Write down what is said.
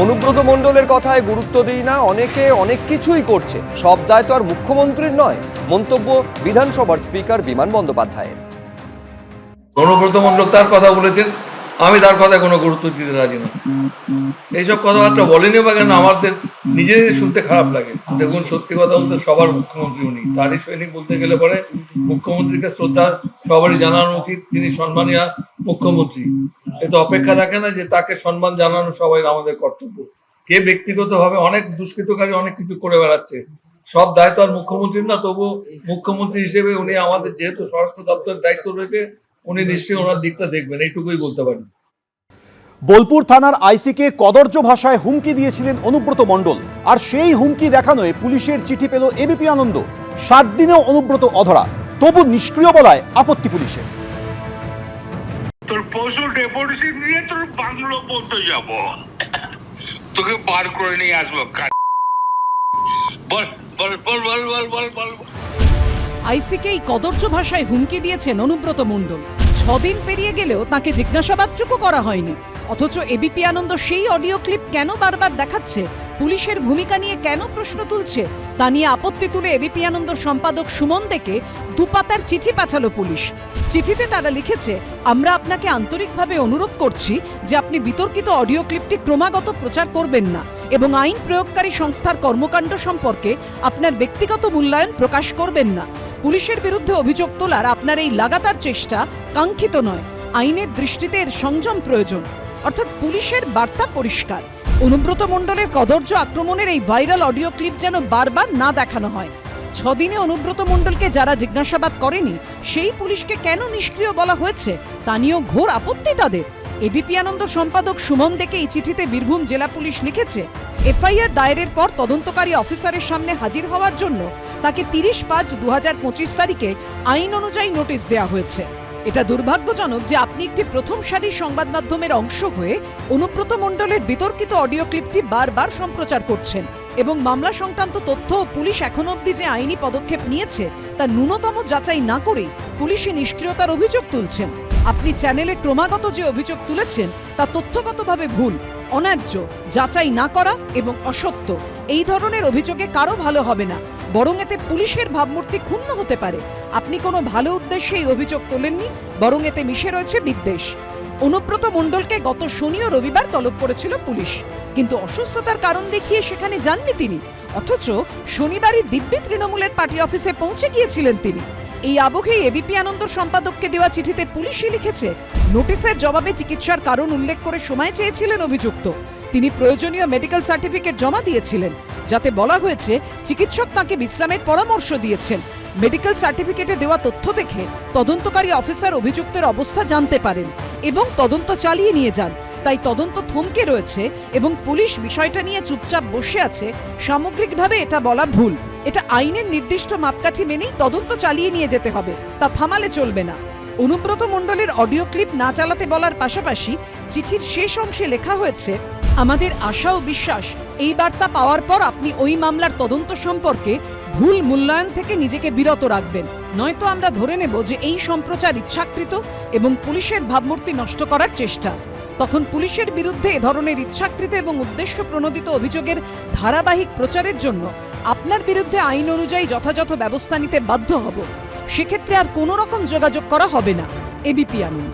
অনুব্রত মণ্ডলের কথায় গুরুত্ব দিই না, অনেকে অনেক কিছুই করছে, সব দায় তো আর মুখ্যমন্ত্রীর নয়, মন্তব্য বিধানসভার স্পিকার বিমান বন্দ্যোপাধ্যায়ের। অনুব্রত মণ্ডল তার কথা বলেছেন, আমি তার কথায় কোনো গুরুত্ব দিতে রাজি না। এইসব কথাবার্তা বলেনি বা কেন আমাদের নিজেদের শুনতে খারাপ লাগে। দেখুন, সত্যি কথা বলতে সবার মুখ্যমন্ত্রী উনি, তারই সৈনিক বলতে গেলে পরে মুখ্যমন্ত্রীকে শ্রদ্ধা সবারই জানানো উচিত। তিনি সম্মানীয় মুখ্যমন্ত্রী, এতে অপেক্ষা রাখে না যে তাকে সম্মান জানানো সবাই আমাদের কর্তব্য। কে ব্যক্তিগতভাবে অনেক দুষ্কৃতকারী অনেক কিছু করে বেড়াচ্ছে, সব দায়িত্ব আর মুখ্যমন্ত্রীর না। তবু মুখ্যমন্ত্রী হিসেবে উনি আমাদের যেহেতু স্বরাষ্ট্র দপ্তরের দায়িত্ব রয়েছে, উনি নিশ্চয়ই ওনার দিকটা দেখবেন, এইটুকুই বলতে পারি। বোলপুর থানার আইসিকে কদর্য ভাষায় হুমকি দিয়েছিলেন অনুব্রত মণ্ডল, আর সেই হুমকি দেখানোয় পুলিশের চিঠি পেল এবিপি আনন্দ। 7 দিনেও অনুব্রত অধরা, তবু নিষ্ক্রিয় বলায় আপত্তি পুলিশের। তোর পশু ডেপুটেশন দিয়ে তোর বাংলো পড়তে যাব, তোকে বার করে নিয়ে আসবো। বল বল বল বল বল বল বল। আইসিকে এই কদর্য ভাষায় হুমকি দিয়েছেন অনুব্রত মণ্ডল। 6 দিন পেরিয়ে গেলেও তাকে জিজ্ঞাসাবাদটুকু করা হয়নি, অথচ এবিপি আনন্দ সেই অডিও ক্লিপ কেন বারবার দেখাচ্ছে, পুলিশের ভূমিকা নিয়ে কেন প্রশ্ন তুলছে, তা নিয়ে আপত্তি তুলে এবিপি আনন্দ সম্পাদক সুমন দেকে 2 পাতার চিঠি পাঠালো পুলিশ। চিঠিতে তারা লিখেছে, আমরা আপনাকে আন্তরিকভাবে অনুরোধ করছি যে আপনি বিতর্কিত অডিও ক্লিপটি ক্রমাগত প্রচার করবেন না এবং আইন প্রয়োগকারী সংস্থার কর্মকাণ্ড সম্পর্কে আপনার ব্যক্তিগত মূল্যায়ন প্রকাশ করবেন না। পুলিশের বিরুদ্ধে অভিযোগ তোলার আপনার এই লাগাতার চেষ্টা কাঙ্ক্ষিত নয়, আইনের দৃষ্টিতে এর সংযম প্রয়োজন। অর্থাৎ পুলিশের বার্তা পরিষ্কার, অনুব্রত মণ্ডলের কদর্য আক্রমণের এই ভাইরাল অডিও ক্লিপ যেন বারবার না দেখানো হয়। 6 দিনে অনুব্রত মণ্ডলকে যারা জিজ্ঞাসাবাদ করেনি সেই পুলিশকে কেন নিষ্ক্রিয় বলা হয়েছে তা নিয়েও ঘোর আপত্তি তাদের। এবিপি আনন্দ সম্পাদক সুমন দেকে এই চিঠিতে বীরভূম জেলা পুলিশ লিখেছে, এফআইআর দায়েরের পর তদন্তকারী অফিসারের সামনে হাজির হওয়ার জন্য তাকে 30/5/2025 তারিখে আইন অনুযায়ী নোটিশ দেওয়া হয়েছে। এটা দুর্ভাগ্যজনক যে আপনি একটি প্রথম সারির সংবাদ মাধ্যমের অংশ হয়ে অনুব্রত মণ্ডলের বিতর্কিত অডিও ক্লিপটি বারবার সম্প্রচার করছেন এবং মামলা সংক্রান্ত তথ্য পুলিশ এখনো অবধি যে আইনি পদক্ষেপ নিয়েছে তা ন্যূনতম যাচাই না করেই পুলিশি নিষ্ক্রিয়তার অভিযোগ তুলছেন। আপনি চ্যানেলে ক্রমাগত যে অভিযোগ তুলেছেন তা তথ্যগতভাবে ভুল, অন্যায্য, যাচাই না করা এবং অসত্য। এই ধরনের অভিযোগে কারো ভালো হবে না, বরং এতে পুলিশের ভাবমূর্তি ক্ষুণ্ণ হতে পারে। আপনি কোনো ভালো উদ্দেশ্যে এই অভিযোগ তোলেননি, বরং এতে মিশে রয়েছে বিদ্বেষ। অনুব্রত মণ্ডলকে গত শনি ও রবিবার তলব করেছিল পুলিশ, কিন্তু অসুস্থতার কারণ দেখিয়ে সেখানে যাননি তিনি, অথচ শনিবারই দিব্যি তৃণমূলের পার্টি অফিসে পৌঁছে গিয়েছিলেন তিনি। এই আবহেই এবিপি আনন্দ সম্পাদককে দেওয়া চিঠিতে পুলিশই লিখেছে, নোটিশের জবাবে চিকিৎসার কারণ উল্লেখ করে সময় চেয়েছিলেন অভিযুক্ত। তিনি প্রয়োজনীয় মেডিকেল সার্টিফিকেট জমা দিয়েছিলেন, যাতে বলা হয়েছে চিকিৎসক তাকে বিশ্রামের পরামর্শ দিয়েছেন। মেডিকেল সার্টিফিকেটে দেওয়া তথ্য দেখে তদন্তকারী অফিসার অভিযুক্তের অবস্থা জানতে পারেন এবং তদন্ত চালিয়ে নিয়ে যান। তাই তদন্ত থমকে রয়েছে এবং পুলিশ বিষয়টা নিয়ে চুপচাপ বসে আছে, সামগ্রিকভাবে এটা বলা ভুল। এটা আইনের নির্দিষ্ট মাপকাঠি মেনেই তদন্ত চালিয়ে নিয়ে যেতে হবে, তা থামালে চলবে না। অনুব্রত মণ্ডলের অডিও ক্লিপ না চালাতে বলার পাশাপাশি চিঠির শেষ অংশে লেখা হয়েছে, আমাদের আশা ও বিশ্বাস এই বার্তা পাওয়ার পর আপনি ওই মামলার তদন্ত সম্পর্কে ভুল মূল্যায়ন থেকে নিজেকে বিরত রাখবেন, নয়তো আমরা ধরে নেব যে এই সম্প্রচার ইচ্ছাকৃত এবং পুলিশের ভাবমূর্তি নষ্ট করার চেষ্টা। তখন পুলিশের বিরুদ্ধে এ ধরনের ইচ্ছাকৃত এবং উদ্দেশ্য প্রণোদিত অভিযোগের ধারাবাহিক প্রচারের জন্য আপনার বিরুদ্ধে আইন অনুযায়ী যথাযথ ব্যবস্থা নিতে বাধ্য হব। সেক্ষেত্রে আর কোনো রকম যোগাযোগ করা হবে না। এবিপি আনন্দ।